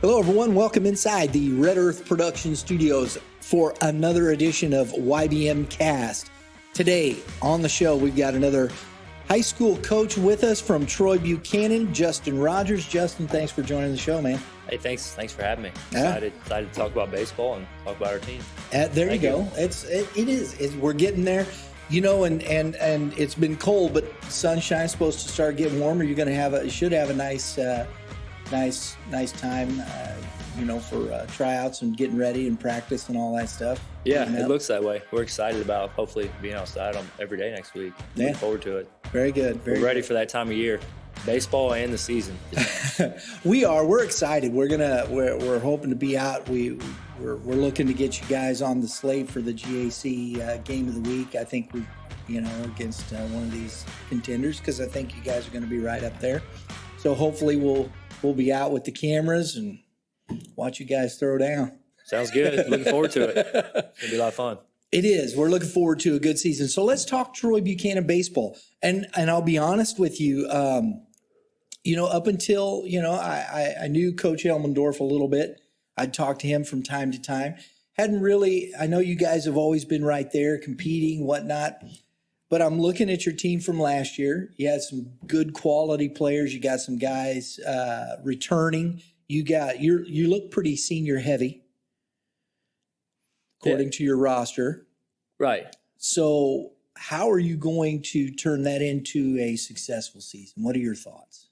Hello, everyone. Welcome inside the Red Earth Production Studios for another edition of YBMcast. Today on the show, we've got another high school coach with us from Troy, Buchanan, Justin Rodgers. Justin, thanks for joining the show, man. Hey, thanks for having me. Excited to talk about baseball and talk about our team. There you go. We're getting there. You know, and it's been cold, but sunshine's supposed to start getting warmer. You should have a nice time, for tryouts and getting ready and practice and all that stuff. Yeah, it looks that way. We're excited about hopefully being outside every day next week. Looking forward to it. Very good. We're ready for that time of year, baseball and the season. We are. We're excited. We're hoping to be out. We're looking to get you guys on the slate for the GAC game of the week. I think against one of these contenders, because I think you guys are going to be right up there. So hopefully we'll be out with the cameras and watch you guys throw down. Sounds good. Looking forward to it. It's going to be a lot of fun. It is. We're looking forward to a good season. So let's talk Troy Buchanan baseball. And I'll be honest with you, up until, I knew Coach Elmendorf a little bit. I'd talk to him from time to time. I know you guys have always been right there competing, whatnot. But I'm looking at your team from last year. You had some good quality players. You got some guys returning. You look pretty senior heavy, according to your roster. Right. So how are you going to turn that into a successful season? What are your thoughts?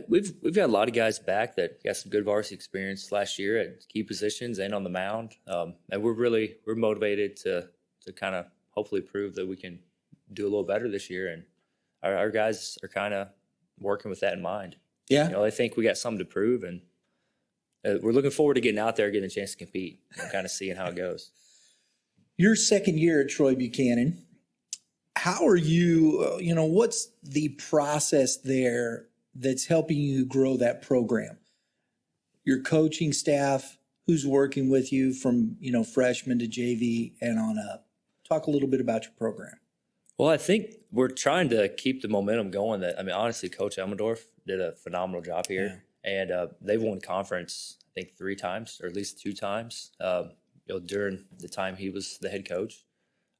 We've got a lot of guys back that got some good varsity experience last year at key positions and on the mound. And we're motivated to kind of hopefully prove that we can do a little better this year, and our guys are kind of working with that in mind. Yeah, they think we got something to prove, and we're looking forward to getting out there, getting a chance to compete, and kind of seeing how it goes. Your second year at Troy Buchanan, how are you? What's the process there that's helping you grow that program? Your coaching staff, who's working with you from freshman to JV and on up. Talk a little bit about your program. Well, I think we're trying to keep the momentum going. Honestly, Coach Elmendorf did a phenomenal job here, and they've won conference, I think, 3 times, or at least 2 times, during the time he was the head coach.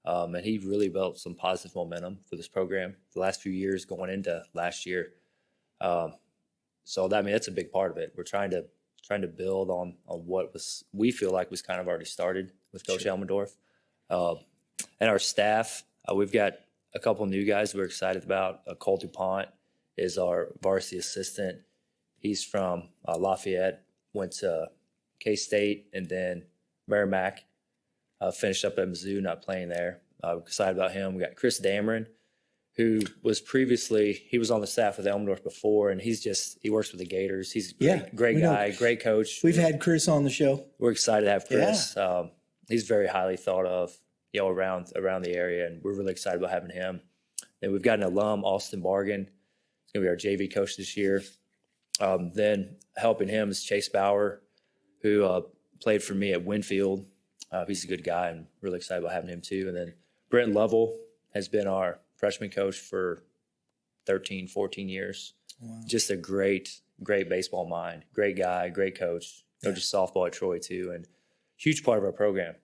And he really built some positive momentum for this program the last few years going into last year. That's a big part of it. We're trying to build on what we feel like was kind of already started with Coach Elmendorf. And our staff, we've got a couple new guys we're excited about. Cole DuPont is our varsity assistant. He's from Lafayette, went to K-State, and then Merrimack, finished up at Mizzou, not playing there. We're excited about him. We got Chris Dameron, who was he was on the staff with Elmendorf before, and he works with the Gators. He's a great guy, great coach. We've had Chris on the show. We're excited to have Chris. Yeah. He's very highly thought of, around the area, and we're really excited about having him. Then we've got an alum, Austin Bargan. He's going to be our JV coach this year. Then helping him is Chase Bauer, who played for me at Winfield. He's a good guy, and really excited about having him too. And then Brent Lovell has been our freshman coach for 13, 14 years. Wow. Just a great baseball mind, great guy, great coach. Just softball at Troy too, and huge part of our program.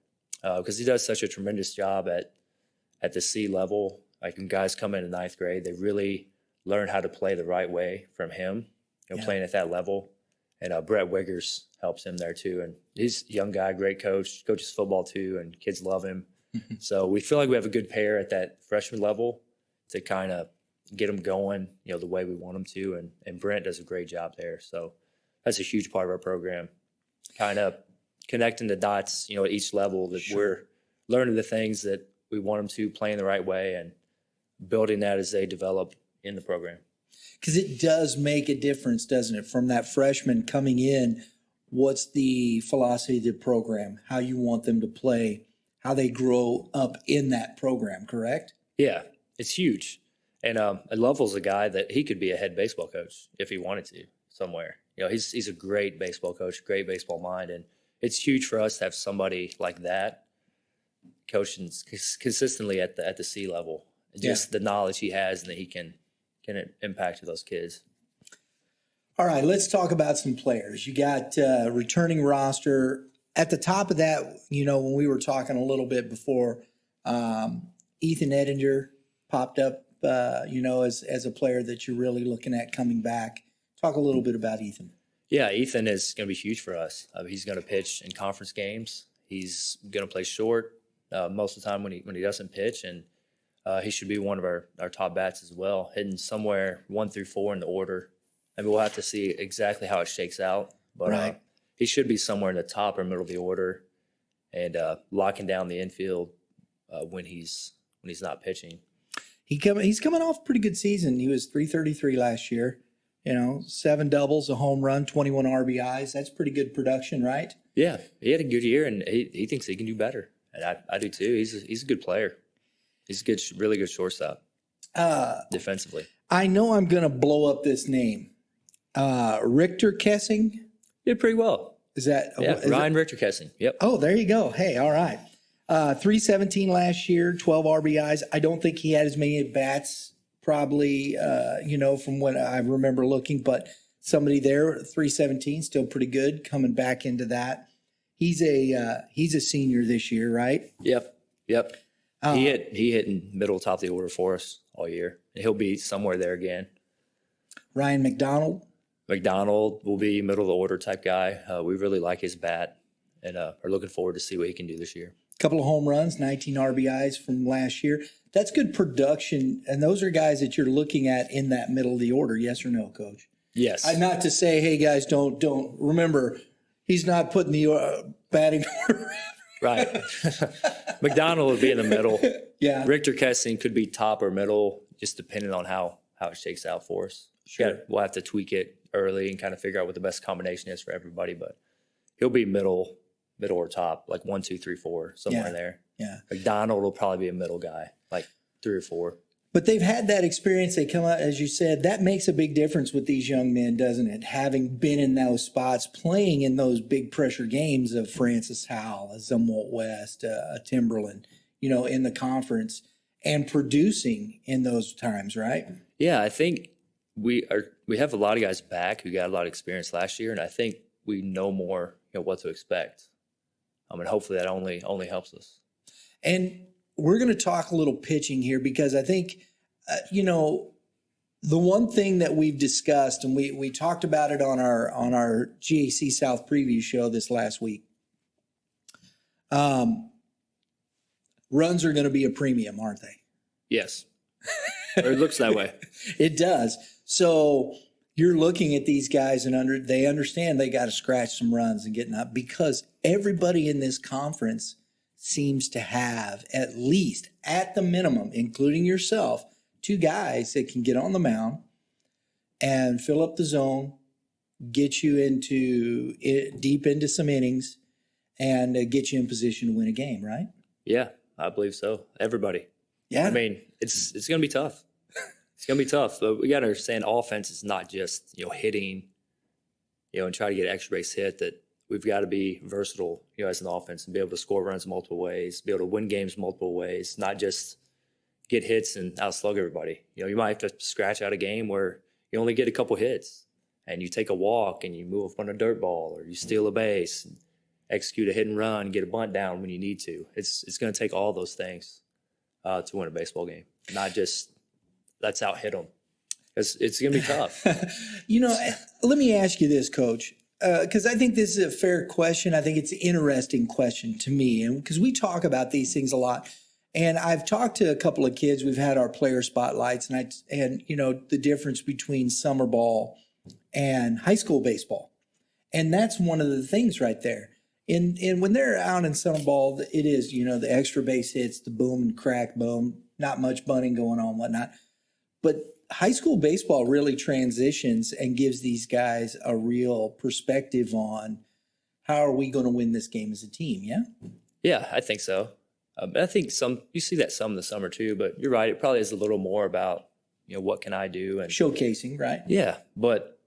Because he does such a tremendous job at the C level. Like when guys come into 9th grade, they really learn how to play the right way from him, playing at that level. And Brett Wiggers helps him there too. And he's a young guy, great coach, coaches football too, and kids love him. So we feel like we have a good pair at that freshman level to kind of get them going, the way we want them to. And Brent does a great job there. So that's a huge part of our program, kind of connecting the dots, at each level that we're learning the things that we want them to, playing the right way, and building that as they develop in the program. Because it does make a difference, doesn't it? From that freshman coming in, what's the philosophy of the program, how you want them to play, how they grow up in that program, correct? Yeah, it's huge. And Lovell's a guy that he could be a head baseball coach if he wanted to somewhere. He's a great baseball coach, great baseball mind, and it's huge for us to have somebody like that coaching consistently at the C level. Just the knowledge he has and that he can impact those kids. All right, let's talk about some players. You got returning roster. At the top of that, when we were talking a little bit before, Ethan Edinger popped up, as a player that you're really looking at coming back. Talk a little bit about Ethan. Yeah, Ethan is going to be huge for us. He's going to pitch in conference games. He's going to play short most of the time when he doesn't pitch, and he should be one of our top bats as well, hitting somewhere 1 through 4 in the order. I mean, we'll have to see exactly how it shakes out, but Right. He should be somewhere in the top or middle of the order, and locking down the infield when he's not pitching. He's coming off a pretty good season. He was 333 last year. 7 doubles, a home run, 21 RBIs. That's pretty good production, right? Yeah, he had a good year, and he thinks he can do better, and I do too. He's a good player. He's a good, really good shortstop defensively. I know I'm going to blow up this name. Richter Kessing. Did pretty well. Is that Ryan Richter Kessing? Yep. Oh, there you go. Hey, all right. 317 last year, 12 RBIs. I don't think he had as many at bats, probably, from when I remember looking, but somebody there, 317, still pretty good coming back into that. He's a senior this year, right? Yep. He hit in middle top of the order for us all year. He'll be somewhere there again. Ryan McDonald. McDonald will be middle of the order type guy. We really like his bat and are looking forward to see what he can do this year. Couple of home runs, 19 RBIs from last year. That's good production, and those are guys that you're looking at in that middle of the order. Yes or no, Coach? Yes. Not to say, hey guys, don't remember. He's not putting the batting order. Right. McDonald would be in the middle. Yeah. Richter Kessing could be top or middle, just depending on how it shakes out for us. Sure. We'll have to tweak it early and kind of figure out what the best combination is for everybody, but he'll be middle or top, like 1, 2, 3, 4, somewhere in there. Yeah. McDonald will probably be a middle guy, like 3 or 4. But they've had that experience. They come out, as you said, that makes a big difference with these young men, doesn't it? Having been in those spots, playing in those big pressure games of Francis Howell, a Zumwalt West, a Timberland, in the conference, and producing in those times, right? Yeah, I think we have a lot of guys back who got a lot of experience last year, and I think we know more, what to expect. And hopefully that only helps us. And we're going to talk a little pitching here because I think, the one thing that we've discussed, and we talked about it on our GAC South preview show this last week. Runs are going to be a premium, aren't they? Yes. Or it looks that way. It does. So you're looking at these guys and they understand they got to scratch some runs and getting up because everybody in this conference seems to have at least, at the minimum, including yourself, 2 guys that can get on the mound and fill up the zone, get you deep into some innings, and get you in position to win a game, right? Yeah, I believe so. Everybody. Yeah. I mean, it's going to be tough. It's going to be tough. But we got to understand offense is not just, hitting, and try to get extra base hit, that we've got to be versatile, as an offense and be able to score runs multiple ways, be able to win games multiple ways, not just get hits and outslug everybody. You might have to scratch out a game where you only get a couple hits and you take a walk and you move up on a dirt ball or you steal a base, and execute a hit and run, get a bunt down when you need to. It's going to take all those things to win a baseball game, not just let's out hit them. It's going to be tough. Let me ask you this, Coach, because I think this is a fair question. I think it's an interesting question to me, and because we talk about these things a lot. And I've talked to a couple of kids. We've had our player spotlights, and the difference between summer ball and high school baseball, and that's one of the things right there. And when they're out in summer ball, it is the extra base hits, the boom and crack, boom, not much bunting going on, whatnot. But high school baseball really transitions and gives these guys a real perspective on how are we going to win this game as a team. Yeah. Yeah, I think so. I think you see that some in the summer too, but you're right. It probably is a little more about, what can I do? And showcasing, right? Yeah. But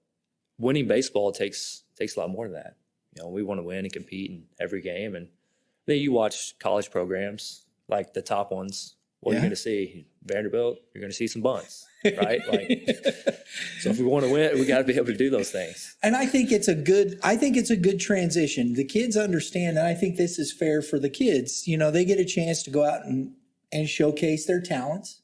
winning baseball takes a lot more than that. We want to win and compete in every game. And then you watch college programs, like the top ones, What are you Yeah. going to see? Vanderbilt, you're going to see some bunts, right? So if we want to win, we got to be able to do those things. And I think it's a good transition. The kids understand, and I think this is fair for the kids. They get a chance to go out and showcase their talents,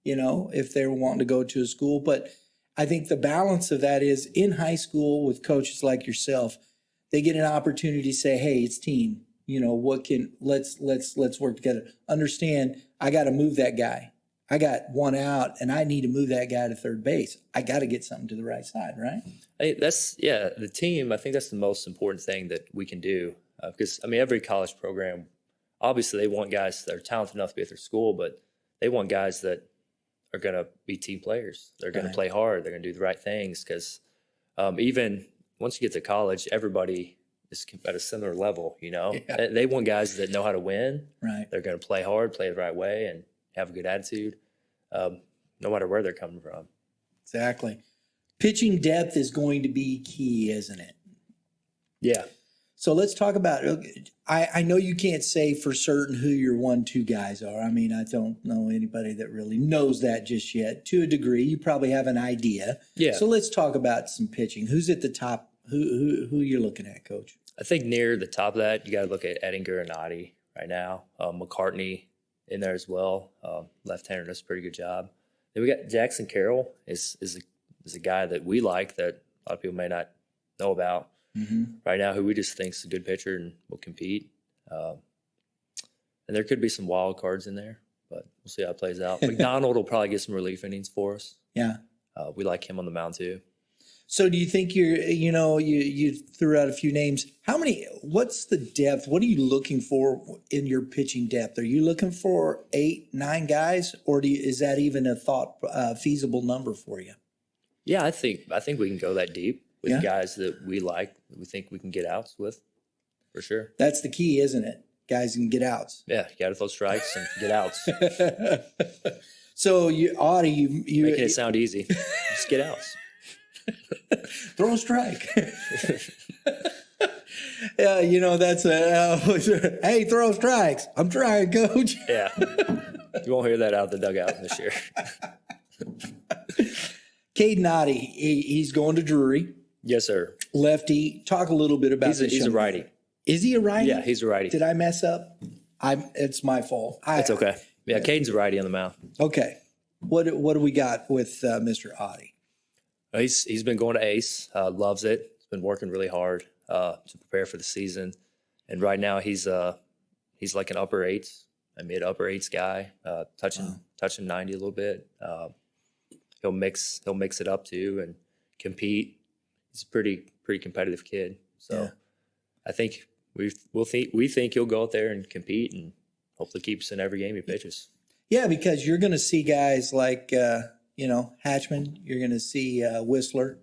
if they're wanting to go to a school. But I think the balance of that is in high school with coaches like yourself, they get an opportunity to say, hey, it's team. Let's work together. Understand, I got to move that guy. I got one out, and I need to move that guy to third base. I got to get something to the right side, right? The team, I think that's the most important thing that we can do. Because, every college program, obviously they want guys that are talented enough to be at their school, but they want guys that are going to be team players. They're going to play hard. They're going to do the right things because even once you get to college, everybody is at a similar level, Yeah. They want guys that know how to win. Right. They're going to play hard, play the right way, and have a good attitude, no matter where they're coming from. Exactly. Pitching depth is going to be key, isn't it? Yeah. So let's talk about it. I know you can't say for certain who your 1-2 guys are. I don't know anybody that really knows that just yet. To a degree, you probably have an idea. Yeah. So let's talk about some pitching. Who's at the top? Who you're looking at, Coach? I think near the top of that, you got to look at Edinger and Oddie right now. McCartney in there as well. Left-hander does a pretty good job. Then we got Jackson Carroll is a guy that we like that a lot of people may not know about right now, who we just think is a good pitcher and will compete. And there could be some wild cards in there, but we'll see how it plays out. McDonald will probably get some relief innings for us. Yeah. We like him on the mound too. So do you think you threw out a few names. What's the depth? What are you looking for in your pitching depth? Are you looking for 8-9 guys, or is that even a feasible number for you? Yeah, I think we can go that deep with guys that we like, that we think we can get outs with, for sure. That's the key, isn't it? Guys can get outs. Yeah, you got to throw strikes and get outs. So you making it sound easy. Just get outs. Throw a strike. Yeah, that's hey, throw strikes. I'm trying, Coach. Yeah. You won't hear that out of the dugout this year. Caden Oddie, he's going to Drury. Yes, sir. Lefty. Talk a little bit about this. He's a righty. Is he a righty? Yeah, he's a righty. Did I mess up? It's my fault. It's okay. Yeah, Caden's a righty on the mound. Okay. What do we got with Mr. Oddie? He's been going to Ace, loves it. He's been working really hard to prepare for the season, and right now he's like an upper eights, a mid upper eights guy, touching 90 a little bit. He'll mix it up too and compete. He's a pretty competitive kid, so I think we think he'll go out there and compete and hopefully keeps in every game he pitches. Yeah, because you're going to see guys like. Hatchman, you're going to see Whistler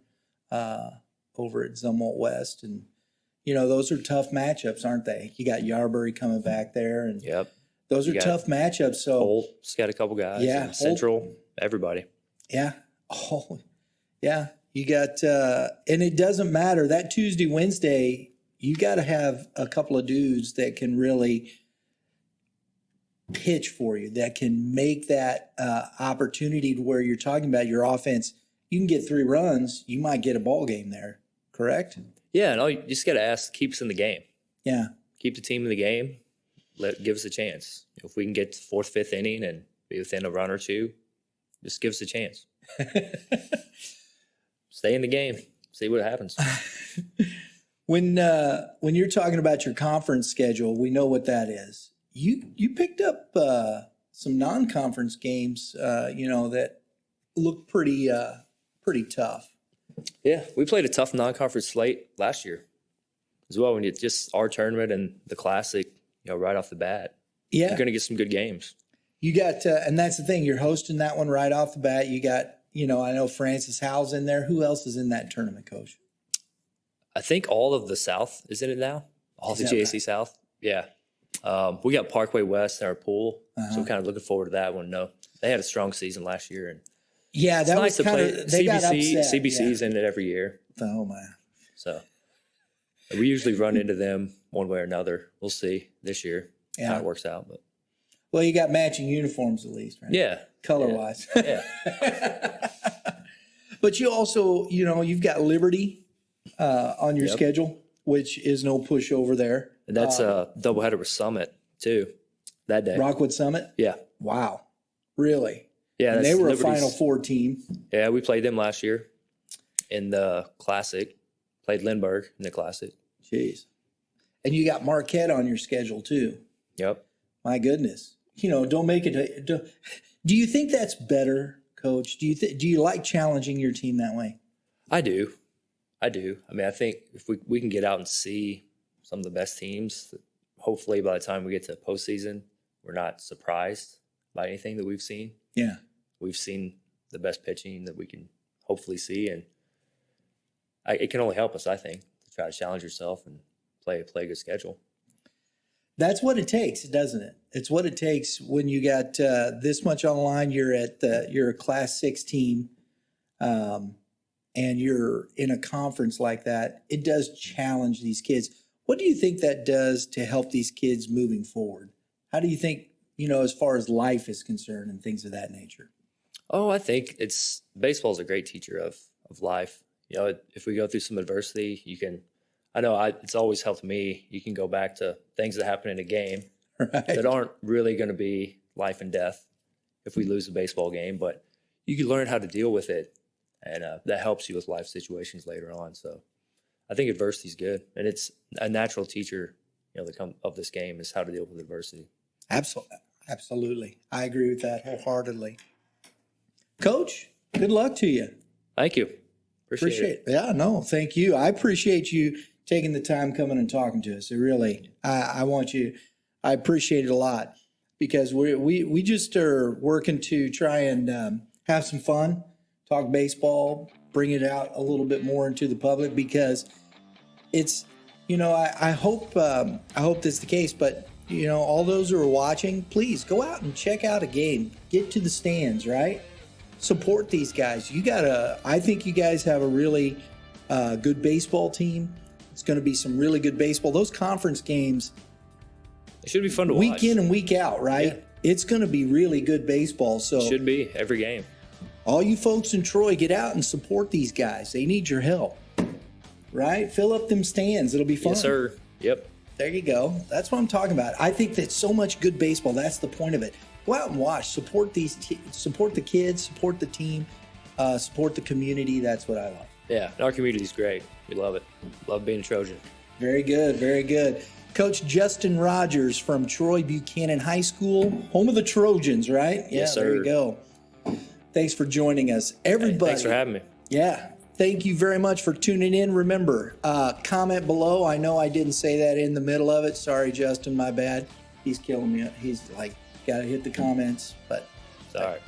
over at Zumwalt West. And, those are tough matchups, aren't they? You got Yarbury coming back there. And yep. Those are tough matchups. So Holt's got a couple guys. Yeah. Central, everybody. Yeah. Oh, yeah. You got and it doesn't matter. That Tuesday, Wednesday, you got to have a couple of dudes that can really pitch for you, that can make that opportunity to where you're talking about your offense. You can get 3 runs, you might get a ball game there, correct? Yeah, no, you just got to ask, keep us in the game. Yeah. Keep the team in the game. Give us a chance. If we can get to 4th, 5th inning and be within a run or two, just give us a chance. Stay in the game. See what happens. When you're talking about your conference schedule, we know what that is. You picked up some non-conference games, that look pretty tough. Yeah, we played a tough non-conference slate last year as well. When it's just our tournament and the Classic, right off the bat, yeah, you're going to get some good games. You got, and that's the thing. You're hosting that one right off the bat. You got, I know Francis Howell's in there. Who else is in that tournament, Coach? I think all of the South is in it now. All of the GAC right? South. Yeah. We got Parkway West in our pool, so we're kind of looking forward to that one. No, they had a strong season last year, and yeah, that was kind of they got upset. CBC's in it every year. Oh man! So we usually run into them one way or another. We'll see this year how it works out. But Well, you got matching uniforms at least, right? Yeah. Color-wise. Yeah. But you also, you've got Liberty on your schedule, which is no pushover there. And that's a doubleheader with Summit, too, that day. Rockwood Summit? Yeah. Wow. Really? Yeah. And they were Liberty's a Final Four team. Yeah, we played them last year in the Classic. Played Lindbergh in the Classic. Jeez. And you got Marquette on your schedule, too. Yep. My goodness. Don't make it. Do you think that's better, Coach? Do you like challenging your team that way? I do. I mean, I think if we can get out and see some of the best teams, hopefully by the time we get to postseason, we're not surprised by anything that we've seen. Yeah. We've seen the best pitching that we can hopefully see, and it can only help us, I think, to try to challenge yourself and play a good schedule. That's what it takes, doesn't it? It's what it takes when you got this much on the line. You're a Class 6 team, and you're in a conference like that. It does challenge these kids. What do you think that does to help these kids moving forward? How do you think, as far as life is concerned and things of that nature? Oh, I think baseball is a great teacher of life. If we go through some adversity, it's always helped me. You can go back to things that happen in a game that aren't really going to be life and death if we lose a baseball game, but you can learn how to deal with it, and that helps you with life situations later on. So I think adversity is good, and it's a natural teacher, of this game is how to deal with adversity. Absolutely. I agree with that wholeheartedly. Coach, good luck to you. Thank you. Appreciate it. Yeah, no, thank you. I appreciate you taking the time coming and talking to us. It really, I appreciate it a lot, because we just are working to try and have some fun, talk baseball, bring it out a little bit more into the public, because it's, I hope this is the case, but all those who are watching, please go out and check out a game, get to the stands, right? Support these guys. I think you guys have a really good baseball team. It's going to be some really good baseball. Those conference games, it should be fun to watch. Week in and week out, right? Yeah. It's going to be really good baseball. So it should be every game. All you folks in Troy, get out and support these guys. They need your help, right? Fill up them stands. It'll be fun. Yes, sir. Yep. There you go. That's what I'm talking about. I think that's so much good baseball. That's the point of it. Go out and watch. Support support the kids. Support the team. Support the community. That's what I love. Yeah, our community is great. We love it. Love being a Trojan. Very good. Very good. Coach Justin Rodgers from Troy Buchanan High School, home of the Trojans, right? Yes, sir. There you go. Thanks for joining us, everybody. Hey, thanks for having me. Yeah. Thank you very much for tuning in. Remember, comment below. I know I didn't say that in the middle of it. Sorry, Justin, my bad. He's killing me. He's like, got to hit the comments, but sorry.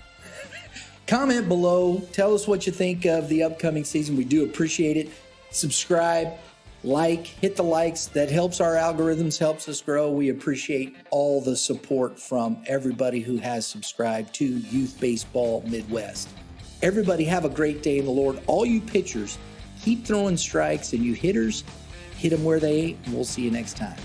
Comment below. Tell us what you think of the upcoming season. We do appreciate it. Subscribe, hit the likes. That helps our algorithms, helps us grow. We appreciate all the support from everybody who has subscribed to Youth Baseball Midwest. Everybody have a great day in the Lord. All you pitchers, keep throwing strikes, and you hitters, hit them where they ain't, and we'll see you next time.